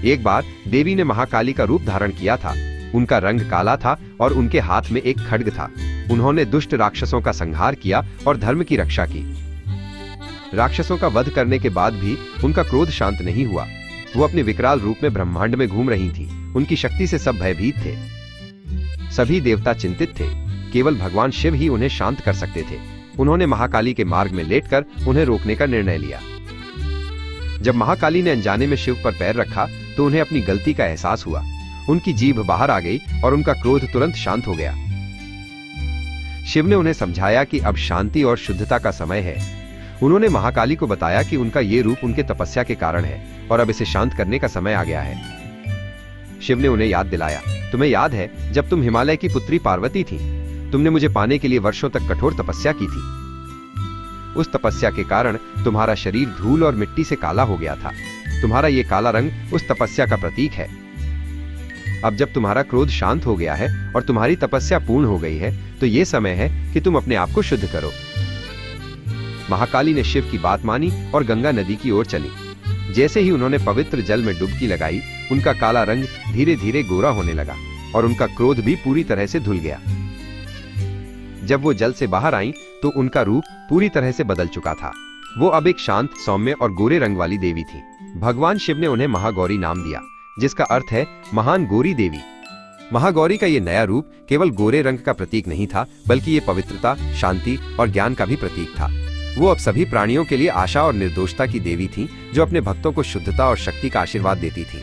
एक बार देवी ने महाकाली का रूप धारण किया था। उनका रंग काला था और उनके हाथ में एक खड्ग था। उन्होंने दुष्ट राक्षसों का संहार किया और धर्म की रक्षा की। राक्षसों का वध करने के बाद भी उनका क्रोध शांत नहीं हुआ। वो अपने विकराल रूप में ब्रह्मांड में घूम रही थी। उनकी शक्ति से सब भयभीत थे। सभी देवता चिंतित थे। केवल भगवान शिव ही उन्हें शांत कर सकते थे। उन्होंने महाकाली के मार्ग में लेटकर उन्हें रोकने का निर्णय लिया। जब महाकाली ने अनजाने में शिव पर पैर रखा तो उन्हें अपनी गलती का एहसास हुआ। उनकी जीभ बाहर आ गई और उनका क्रोध तुरंत शांत हो गया। शिव ने उन्हें समझाया कि अब शांति और शुद्धता का समय है। उन्होंने महाकाली को बताया कि उनका ये रूप उनके तपस्या के कारण है और अब इसे शांत करने का समय आ गया है। शिव ने उन्हें याद दिलाया, तुम्हें याद है जब तुम हिमालय की पुत्री पार्वती थी, तुमने मुझे पाने के लिए वर्षों तक कठोर तपस्या की थी। उस तपस्या के कारण तुम्हारा शरीर धूल और मिट्टी से काला हो गया था। तुम्हारा ये काला रंग उस तपस्या का प्रतीक है। अब जब तुम्हारा क्रोध शांत हो गया है और तुम्हारी तपस्या पूर्ण हो गई है तो ये समय है कि तुम अपने आप को शुद्ध करो। महाकाली ने शिव की बात मानी और गंगा नदी की ओर चली। जैसे ही उन्होंने पवित्र जल में डुबकी लगाई, उनका काला रंग धीरे धीरे गोरा होने लगा और उनका क्रोध भी पूरी तरह से धुल गया। जब वो जल से बाहर आई तो उनका रूप पूरी तरह से बदल चुका था। वो अब एक शांत, सौम्य और गोरे रंग वाली देवी थी। भगवान शिव ने उन्हें महागौरी नाम दिया, जिसका अर्थ है महान गौरी देवी। महागौरी का ये नया रूप केवल गोरे रंग का प्रतीक नहीं था, बल्कि ये पवित्रता, शांति और ज्ञान का भी प्रतीक था। वो अब सभी प्राणियों के लिए आशा और निर्दोषता की देवी थी, जो अपने भक्तों को शुद्धता और शक्ति का आशीर्वाद देती थी।